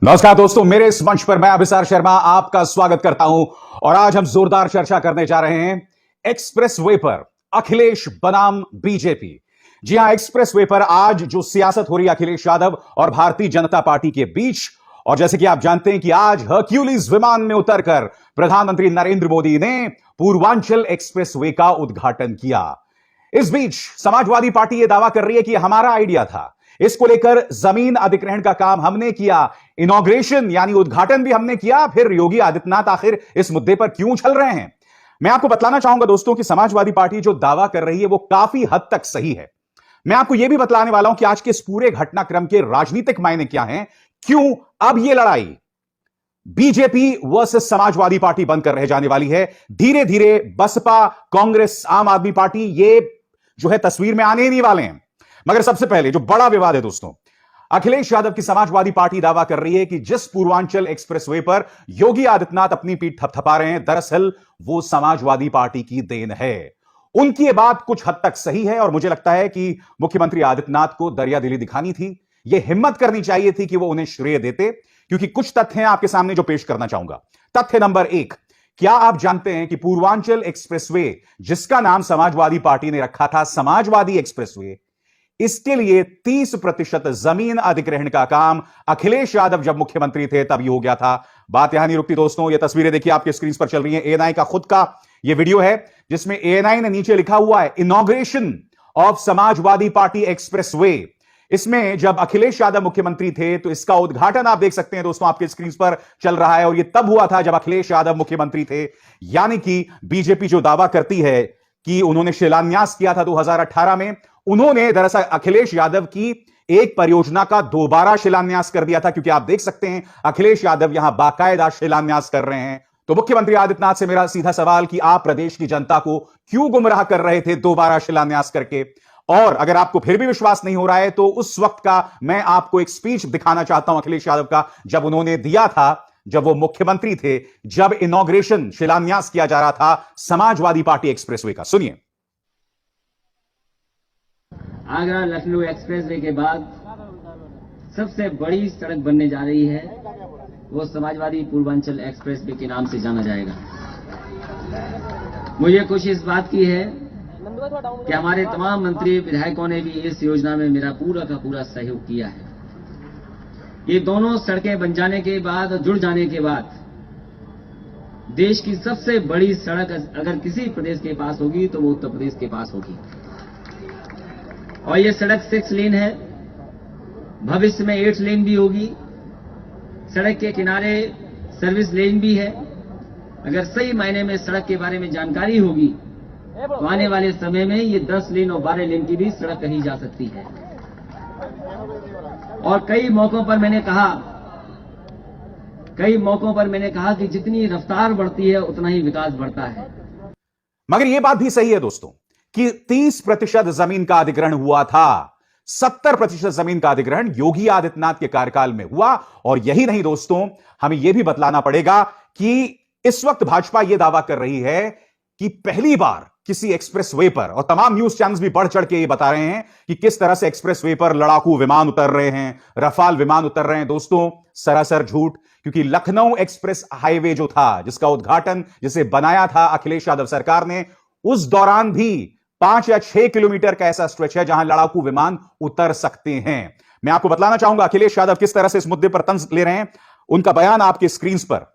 नमस्कार दोस्तों, मेरे इस मंच पर मैं अभिसार शर्मा आपका स्वागत करता हूं और आज हम जोरदार चर्चा करने जा रहे हैं एक्सप्रेस वे पर अखिलेश बनाम बीजेपी। जी हां, एक्सप्रेस वे पर आज जो सियासत हो रही है अखिलेश यादव और भारतीय जनता पार्टी के बीच, और जैसे कि आप जानते हैं कि आज हर्क्यूलिस विमान में उतरकर प्रधानमंत्री नरेंद्र मोदी ने पूर्वांचल एक्सप्रेस वे का उद्घाटन किया। इस बीच समाजवादी पार्टी यह दावा कर रही है कि हमारा आइडिया था, इसको लेकर जमीन अधिग्रहण का काम हमने किया, इनॉग्रेशन यानी उद्घाटन भी हमने किया। फिर योगी आदित्यनाथ आखिर इस मुद्दे पर क्यों उछल रहे हैं? मैं आपको बतलाना चाहूंगा दोस्तों कि समाजवादी पार्टी जो दावा कर रही है वो काफी हद तक सही है। मैं आपको यह भी बतलाने वाला हूं कि आज के इस पूरे घटनाक्रम के राजनीतिक मायने क्या हैं, क्यों अब यह लड़ाई बीजेपी वर्सेस समाजवादी पार्टी बनकर रह जाने वाली है। धीरे धीरे बसपा, कांग्रेस, आम आदमी पार्टी ये जो है तस्वीर में आने ही नहीं वाले हैं। मगर सबसे पहले जो बड़ा विवाद है दोस्तों, अखिलेश यादव की समाजवादी पार्टी दावा कर रही है कि जिस पूर्वांचल एक्सप्रेसवे पर योगी आदित्यनाथ अपनी पीठ थपथपा रहे हैं, दरअसल वो समाजवादी पार्टी की देन है। उनकी यह बात कुछ हद तक सही है और मुझे लगता है कि मुख्यमंत्री आदित्यनाथ को दरियादिली दिखानी थी, यह हिम्मत करनी चाहिए थी कि वो उन्हें श्रेय देते, क्योंकि कुछ तथ्य हैं आपके सामने जो पेश करना चाहूंगा। तथ्य नंबर 1, क्या आप जानते हैं कि पूर्वांचल एक्सप्रेसवे, जिसका नाम समाजवादी पार्टी ने रखा था समाजवादी एक्सप्रेसवे, इसके लिए 30% जमीन अधिग्रहण का काम अखिलेश यादव जब मुख्यमंत्री थे तभी हो गया था। बात यहां नहीं रुकती दोस्तों, ये तस्वीरें देखिए आपके स्क्रीन पर चल रही हैं। एएनआई का खुद का ये वीडियो है जिसमें एएनआई ने नीचे लिखा हुआ है inauguration of Samajwadi party expressway. इसमें जब अखिलेश यादव मुख्यमंत्री थे तो इसका उद्घाटन आप देख सकते हैं दोस्तों, आपके स्क्रीन पर चल रहा है, और यह तब हुआ था जब अखिलेश यादव मुख्यमंत्री थे। यानी कि बीजेपी जो दावा करती है कि उन्होंने शिलान्यास किया था 2018 में, उन्होंने दरअसल अखिलेश यादव की एक परियोजना का दोबारा शिलान्यास कर दिया था, क्योंकि आप देख सकते हैं अखिलेश यादव यहां बाकायदा शिलान्यास कर रहे हैं। तो मुख्यमंत्री आदित्यनाथ से मेरा सीधा सवाल कि आप प्रदेश की जनता को क्यों गुमराह कर रहे थे दोबारा शिलान्यास करके? और अगर आपको फिर भी विश्वास नहीं हो रहा है तो उस वक्त का मैं आपको एक स्पीच दिखाना चाहता हूं अखिलेश यादव का, जब उन्होंने दिया था, जब वो मुख्यमंत्री थे, जब इनॉग्रेशन शिलान्यास किया जा रहा था समाजवादी पार्टी एक्सप्रेसवे का। सुनिए। आगरा लखनऊ एक्सप्रेसवे के बाद सबसे बड़ी सड़क बनने जा रही है, वो समाजवादी पूर्वांचल एक्सप्रेसवे के नाम से जाना जाएगा। मुझे खुशी इस बात की है कि हमारे तमाम मंत्री विधायकों ने भी इस योजना में मेरा पूरा का पूरा सहयोग किया है। ये दोनों सड़कें बन जाने के बाद और जुड़ जाने के बाद देश की सबसे बड़ी सड़क अगर किसी प्रदेश के पास होगी तो वो उत्तर प्रदेश के पास होगी। और ये सड़क 6 लेन है, भविष्य में 8 लेन भी होगी। सड़क के किनारे सर्विस लेन भी है। अगर सही मायने में सड़क के बारे में जानकारी होगी तो आने वाले समय में ये 10 लेन और 12 लेन की भी सड़क कही जा सकती है। और कई मौकों पर मैंने कहा कि जितनी रफ्तार बढ़ती है उतना ही विकास बढ़ता है। मगर यह बात भी सही है दोस्तों कि 30% जमीन का अधिग्रहण हुआ था, 70% जमीन का अधिग्रहण योगी आदित्यनाथ के कार्यकाल में हुआ। और यही नहीं दोस्तों, हमें यह भी बतलाना पड़ेगा कि इस वक्त भाजपा यह दावा कर रही है कि पहली बार किसी एक्सप्रेसवे पर, और तमाम न्यूज चैनल्स भी बढ़ चढ़ के ये बता रहे हैं कि किस तरह से एक्सप्रेसवे पर लड़ाकू विमान उतर रहे हैं, रफाल विमान उतर रहे हैं। दोस्तों, सरासर झूठ, क्योंकि लखनऊ एक्सप्रेस हाईवे जो था, जिसका उद्घाटन, जिसे बनाया था अखिलेश यादव सरकार ने, उस दौरान भी 5 या 6 किलोमीटर का ऐसा स्ट्रेच है जहां लड़ाकू विमान उतर सकते हैं। मैं आपको बतलाना चाहूंगा अखिलेश यादव किस तरह से इस मुद्दे पर तंज ले रहे हैं। उनका बयान आपके स्क्रीन पर।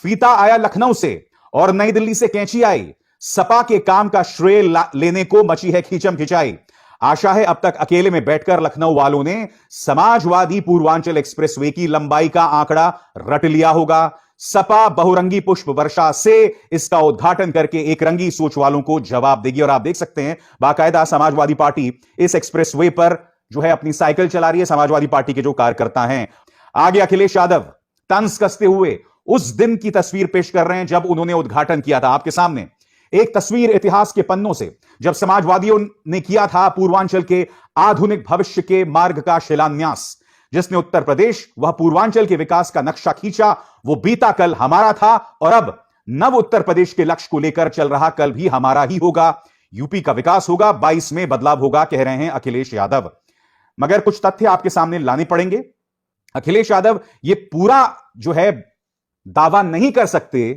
फीता आया लखनऊ से और नई दिल्ली से कैंची आई, सपा के काम का श्रेय लेने को मची है खींचम खिंचाई। आशा है अब तक अकेले में बैठकर लखनऊ वालों ने समाजवादी पूर्वांचल एक्सप्रेसवे की लंबाई का आंकड़ा रट लिया होगा। सपा बहुरंगी पुष्प वर्षा से इसका उद्घाटन करके एक रंगी सोच वालों को जवाब देगी। और आप देख सकते हैं बाकायदा समाजवादी पार्टी इस एक्सप्रेसवे पर जो है अपनी साइकिल चला रही है, समाजवादी पार्टी के जो कार्यकर्ता हैं। आगे अखिलेश यादव तंज कसते हुए उस दिन की तस्वीर पेश कर रहे हैं जब उन्होंने उद्घाटन किया था। आपके सामने एक तस्वीर इतिहास के पन्नों से, जब समाजवादियों ने किया था पूर्वांचल के आधुनिक भविष्य के मार्ग का शिलान्यास, जिसने उत्तर प्रदेश वह पूर्वांचल के विकास का नक्शा खींचा। वो बीता कल हमारा था और अब नव उत्तर प्रदेश के लक्ष्य को लेकर चल रहा कल भी हमारा ही होगा। यूपी का विकास होगा, 22 में बदलाव होगा, कह रहे हैं अखिलेश यादव। मगर कुछ तथ्य आपके सामने लाने पड़ेंगे। अखिलेश यादव ये पूरा जो है दावा नहीं कर सकते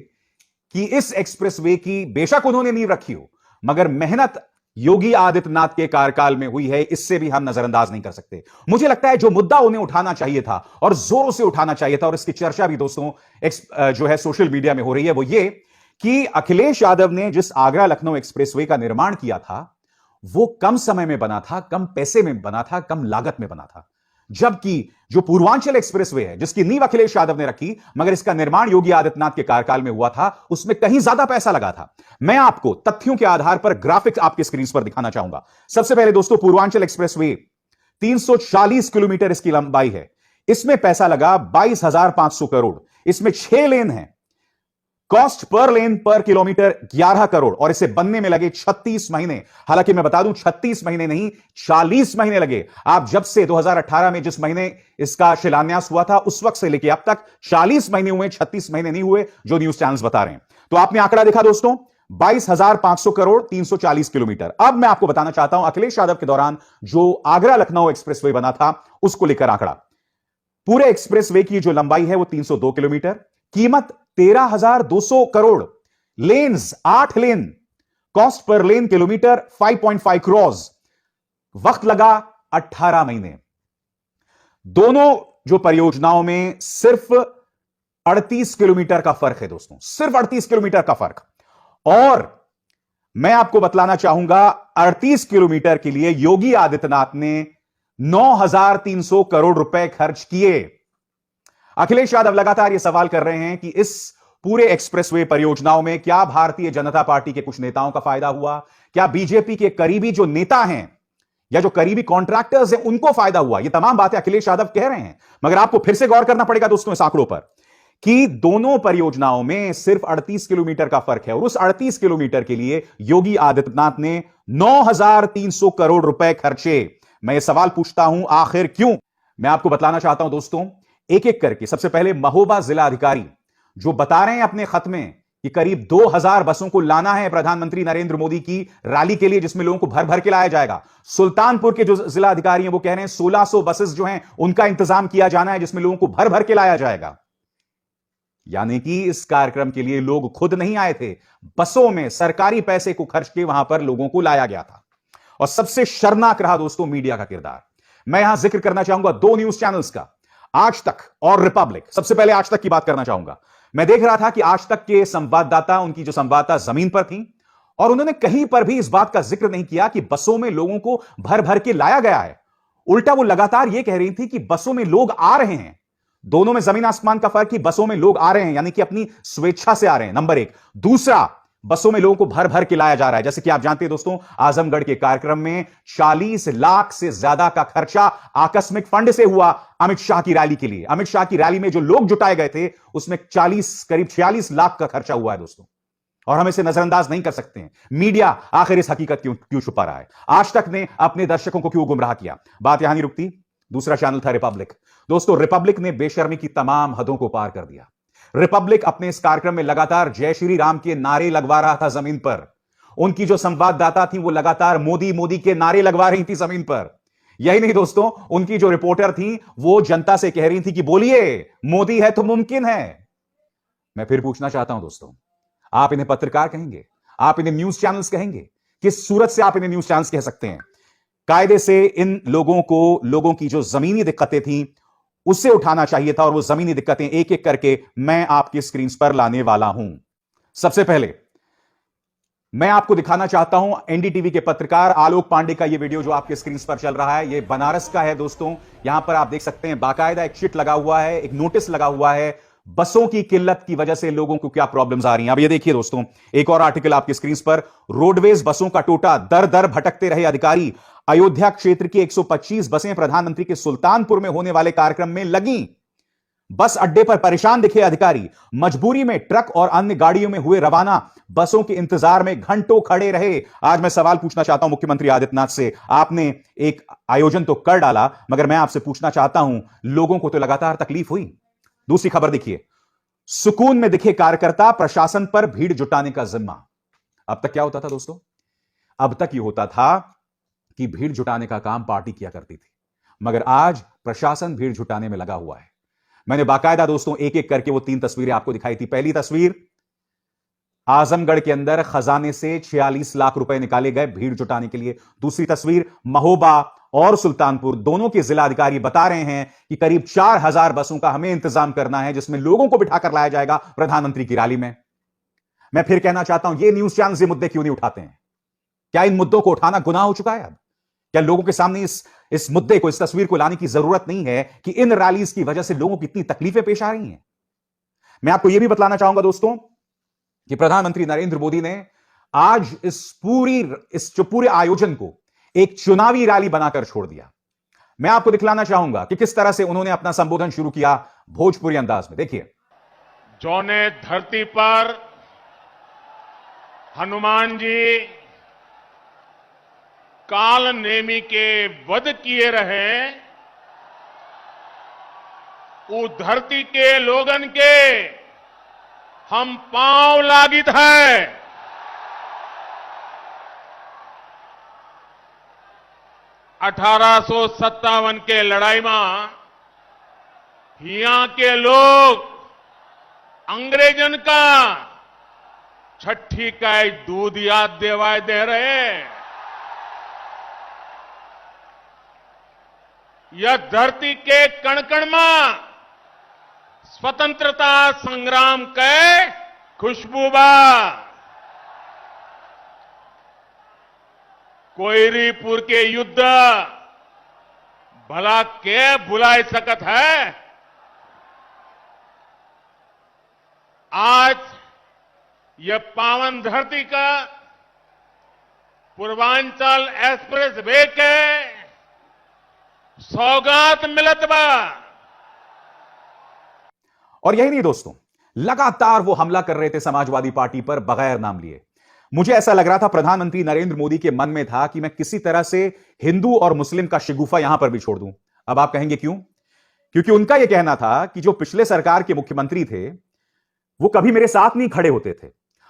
कि इस एक्सप्रेसवे की बेशक उन्होंने नींव रखी हो, मगर मेहनत योगी आदित्यनाथ के कार्यकाल में हुई है, इससे भी हम नजरअंदाज नहीं कर सकते। मुझे लगता है जो मुद्दा उन्हें उठाना चाहिए था और जोरों से उठाना चाहिए था, और इसकी चर्चा भी दोस्तों जो है सोशल मीडिया में हो रही है, वो ये कि अखिलेश यादव ने जिस आगरा लखनऊ एक्सप्रेसवे का निर्माण किया था वो कम समय में बना था, कम पैसे में बना था, कम लागत में बना था। जबकि जो पूर्वांचल एक्सप्रेसवे है जिसकी नींव अखिलेश यादव ने रखी, मगर इसका निर्माण योगी आदित्यनाथ के कार्यकाल में हुआ था, उसमें कहीं ज्यादा पैसा लगा था। मैं आपको तथ्यों के आधार पर ग्राफिक्स आपके स्क्रीन पर दिखाना चाहूंगा। सबसे पहले दोस्तों, पूर्वांचल एक्सप्रेसवे 340 किलोमीटर इसकी लंबाई है, इसमें पैसा लगा 22,500 करोड़। इसमें 6 लेन है, कॉस्ट पर लेन पर किलोमीटर 11 करोड़, और इसे बनने में लगे 36 महीने। हालांकि मैं बता दूं 36 महीने नहीं, 40 महीने लगे। आप जब से 2018 में जिस महीने इसका शिलान्यास हुआ था उस वक्त से लेकर अब तक 40 महीने हुए, 36 महीने नहीं हुए, जो न्यूज चैनल्स बता रहे हैं। तो आपने आंकड़ा देखा दोस्तों, 22,500 करोड़ 340 किलोमीटर। अब मैं आपको बताना चाहता हूं अखिलेश यादव के दौरान जो आगरा लखनऊ एक्सप्रेसवे बना था उसको लेकर आंकड़ा। पूरे एक्सप्रेसवे की जो लंबाई है वो 302 किलोमीटर, कीमत 13,200 करोड़, लेन्स 8 लेन, कॉस्ट पर लेन किलोमीटर 5.5 करोड़, वक्त लगा 18 महीने। दोनों जो परियोजनाओं में सिर्फ 38 किलोमीटर का फर्क है दोस्तों, सिर्फ 38 किलोमीटर का फर्क। और मैं आपको बतलाना चाहूंगा 38 किलोमीटर के लिए योगी आदित्यनाथ ने 9,300 करोड़ रुपए खर्च किए। अखिलेश यादव लगातार यह सवाल कर रहे हैं कि इस पूरे एक्सप्रेसवे परियोजनाओं में क्या भारतीय जनता पार्टी के कुछ नेताओं का फायदा हुआ, क्या बीजेपी के करीबी जो नेता हैं या जो करीबी कॉन्ट्रैक्टर्स हैं उनको फायदा हुआ। यह तमाम बातें अखिलेश यादव कह रहे हैं, मगर आपको फिर से गौर करना पड़ेगा दोस्तों इस आंकड़ों पर कि दोनों परियोजनाओं में सिर्फ 38 किलोमीटर का फर्क है, और उस 38 किलोमीटर के लिए योगी आदित्यनाथ ने 9,300 करोड़ रुपए खर्चे। मैं ये सवाल पूछता हूं आखिर क्यों? मैं आपको बतलाना चाहता हूं दोस्तों एक एक करके। सबसे पहले महोबा जिला अधिकारी जो बता रहे हैं अपने खत में कि करीब 2,000 बसों को लाना है प्रधानमंत्री नरेंद्र मोदी की रैली के लिए, जिसमें लोगों को भर भर के लाया जाएगा। सुल्तानपुर के जो जिला अधिकारी हैं वो कह रहे हैं 1,600 बसेस जो हैं उनका इंतजाम किया जाना है, जिसमें लोगों को भर भर के लाया जाएगा। यानी कि इस कार्यक्रम के लिए लोग खुद नहीं आए थे, बसों में सरकारी पैसे को खर्च के वहां पर लोगों को लाया गया था। और सबसे शर्मनाक रहा दोस्तों मीडिया का किरदार। मैं यहां जिक्र करना चाहूंगा 2 न्यूज चैनल्स का, आज तक और रिपब्लिक। सबसे पहले आज तक की बात करना चाहूंगा। मैं देख रहा था कि आज तक के संवाददाता, उनकी जो संवाददाता जमीन पर थी, और उन्होंने कहीं पर भी इस बात का जिक्र नहीं किया कि बसों में लोगों को भर भर के लाया गया है। उल्टा वो लगातार यह कह रही थी कि बसों में लोग आ रहे हैं। दोनों में जमीन आसमान का फर्क, कि बसों में लोग आ रहे हैं यानी कि अपनी स्वेच्छा से आ रहे हैं, नंबर 1। दूसरा, बसों में लोगों को भर भर के लाया जा रहा है। जैसे कि आप जानते हैं दोस्तों, आजमगढ़ के कार्यक्रम में 40 लाख से ज्यादा का खर्चा आकस्मिक फंड से हुआ अमित शाह की रैली के लिए। अमित शाह की रैली में जो लोग जुटाए गए थे उसमें करीब 46 लाख का खर्चा हुआ है दोस्तों, और हम इसे नजरअंदाज नहीं कर सकते हैं। मीडिया आखिर इस हकीकत क्यों छुपा रहा है? आज तक ने अपने दर्शकों को क्यों गुमराह किया? बात यहां नहीं रुकती। दूसरा चैनल था रिपब्लिक। दोस्तों रिपब्लिक ने बेशर्मी की तमाम हदों को पार कर दिया। रिपब्लिक अपने इस कार्यक्रम में लगातार जय श्री राम के नारे लगवा रहा था जमीन पर। उनकी जो संवाददाता थी वो लगातार मोदी मोदी के नारे लगवा रही थी जमीन पर। यही नहीं दोस्तों, उनकी जो रिपोर्टर थी वो जनता से कह रही थी कि बोलिए मोदी है तो मुमकिन है। मैं फिर पूछना चाहता हूं दोस्तों, आप इन्हें पत्रकार कहेंगे? आप इन्हें न्यूज चैनल्स कहेंगे? किस सूरत से आप इन्हें न्यूज चैनल्स कह सकते हैं? कायदे से इन लोगों की जो जमीनी दिक्कतें थी उससे उठाना चाहिए था, और वो जमीनी दिक्कतें एक एक करके मैं आपकी स्क्रीन पर लाने वाला हूं। सबसे पहले मैं आपको दिखाना चाहता हूं एनडीटीवी के पत्रकार आलोक पांडे का ये वीडियो जो आपके स्क्रीन पर चल रहा है। ये बनारस का है दोस्तों। यहां पर आप देख सकते हैं बाकायदा एक चिट लगा हुआ है, एक नोटिस लगा हुआ है, बसों की किल्लत की वजह से लोगों को क्या प्रॉब्लम्स आ रही हैं। अब ये देखिए दोस्तों, एक और आर्टिकल आपकी स्क्रीन पर, रोडवेज बसों का टोटा, दर दर भटकते रहे अधिकारी। अयोध्या क्षेत्र की 125 बसें प्रधानमंत्री के सुल्तानपुर में होने वाले कार्यक्रम में लगी। बस अड्डे पर परेशान दिखे अधिकारी, मजबूरी में ट्रक और अन्य गाड़ियों में हुए रवाना, बसों के इंतजार में घंटों खड़े रहे। आज मैं सवाल पूछना चाहता हूं मुख्यमंत्री आदित्यनाथ से, आपने एक आयोजन तो कर डाला, मगर मैं आपसे पूछना चाहता हूं लोगों को तो लगातार तकलीफ हुई। दूसरी खबर देखिए, सुकून में दिखे कार्यकर्ता, प्रशासन पर भीड़ जुटाने का जिम्मा। अब तक क्या होता था दोस्तों? अब तक यह होता था कि भीड़ जुटाने का काम पार्टी किया करती थी। मगर आज प्रशासन भीड़ जुटाने में लगा हुआ है। मैंने बाकायदा दोस्तों एक एक करके वो 3 तस्वीरें आपको दिखाई थी। पहली तस्वीर, आजमगढ़ के अंदर खजाने से 46 लाख रुपए निकाले गए भीड़ जुटाने के लिए। दूसरी तस्वीर, महोबा और सुल्तानपुर दोनों के जिलाधिकारी बता रहे हैं कि करीब 4000 बसों का हमें इंतजाम करना है, जिसमें लोगों को बिठाकर लाया जाएगा प्रधानमंत्री की रैली में। मैं फिर कहना चाहता हूं, ये न्यूज चैनल ये मुद्दे क्यों नहीं उठाते हैं? क्या इन मुद्दों को उठाना गुनाह हो चुका है? अब क्या लोगों के सामने इस मुद्दे को, इस तस्वीर को लाने की जरूरत नहीं है कि इन रैलीज की वजह से लोगों को इतनी तकलीफें पेश आ रही हैं? मैं आपको यह भी बतलाना चाहूंगा दोस्तों कि प्रधानमंत्री नरेंद्र मोदी ने आज इस पूरे आयोजन को एक चुनावी रैली बनाकर छोड़ दिया। मैं आपको दिखलाना चाहूंगा कि किस तरह से उन्होंने अपना संबोधन शुरू किया भोजपुरी अंदाज में। देखिए, जौने धरती पर हनुमान जी काल नेमी के वध किए रहे, वो धरती के लोगन के हम पांव लागित है। 1857 के लड़ाई में यहाँ के लोग अंग्रेजन का छठी का दूध याद देवाए दे रहे। यह धरती के कण कण में स्वतंत्रता संग्राम के खुशबू बा। कोयरीपुर के युद्ध भला के भुलाए सकत है? आज यह पावन धरती का पूर्वांचल एक्सप्रेस वे के सौगात मिलत बा। और यही नहीं दोस्तों, लगातार वो हमला कर रहे थे समाजवादी पार्टी पर बगैर नाम लिए। मुझे ऐसा लग रहा था प्रधानमंत्री नरेंद्र मोदी के मन में था कि मैं किसी तरह से हिंदू और मुस्लिम का शिगुफा यहां पर भी छोड़ दूं। अब आप कहेंगे क्यों? क्योंकि उनका यह कहना था कि जो पिछले सरकार के मुख्यमंत्री थे वो कभी मेरे साथ नहीं खड़े होते थे,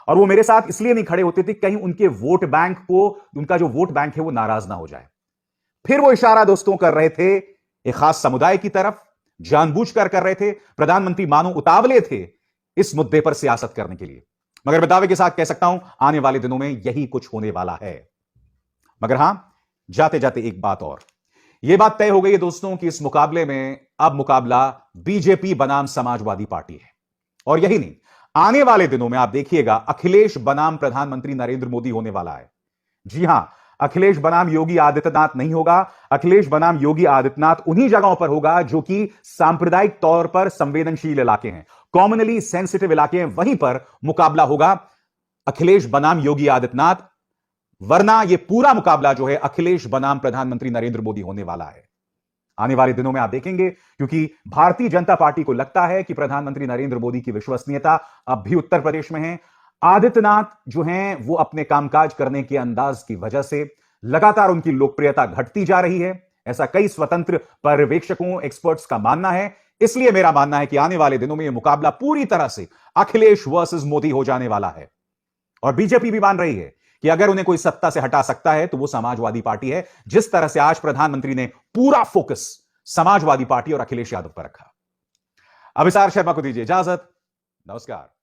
और वो मेरे साथ इसलिए नहीं खड़े होते थे कहीं उनके वोट बैंक को, उनका जो वोट बैंक है वो नाराज ना हो जाए। फिर वो इशारा दोस्तों कर रहे थे एक खास समुदाय की तरफ, जानबूझकर कर रहे थे। प्रधानमंत्री मानो उतावले थे इस मुद्दे पर सियासत करने के लिए। मगर मैं दावे के साथ कह सकता हूं, आने वाले दिनों में यही कुछ होने वाला है। मगर हां, जाते जाते एक बात और, यह बात तय हो गई है दोस्तों कि इस मुकाबले में अब मुकाबला बीजेपी बनाम समाजवादी पार्टी है। और यही नहीं, आने वाले दिनों में आप देखिएगा अखिलेश बनाम प्रधानमंत्री नरेंद्र मोदी होने वाला है। जी हां, अखिलेश बनाम योगी आदित्यनाथ नहीं होगा। अखिलेश बनाम योगी आदित्यनाथ उन्हीं जगहों पर होगा जो कि सांप्रदायिक तौर पर संवेदनशील इलाके हैं, कॉमनली सेंसिटिव इलाके हैं, वहीं पर मुकाबला होगा अखिलेश बनाम योगी आदित्यनाथ। वरना यह पूरा मुकाबला जो है अखिलेश बनाम प्रधानमंत्री नरेंद्र मोदी होने वाला है। आने वाले दिनों में आप देखेंगे, क्योंकि भारतीय जनता पार्टी को लगता है कि प्रधानमंत्री नरेंद्र मोदी की विश्वसनीयता अब भी उत्तर प्रदेश में है। आदित्यनाथ जो हैं वो अपने कामकाज करने के अंदाज की वजह से लगातार उनकी लोकप्रियता घटती जा रही है, ऐसा कई स्वतंत्र पर्यवेक्षकों, एक्सपर्ट्स का मानना है। इसलिए मेरा मानना है कि आने वाले दिनों में यह मुकाबला पूरी तरह से अखिलेश वर्सेस मोदी हो जाने वाला है। और बीजेपी भी मान रही है कि अगर उन्हें कोई सत्ता से हटा सकता है तो वो समाजवादी पार्टी है, जिस तरह से आज प्रधानमंत्री ने पूरा फोकस समाजवादी पार्टी और अखिलेश यादव पर रखा। अभिसार शर्मा को दीजिए इजाजत। नमस्कार।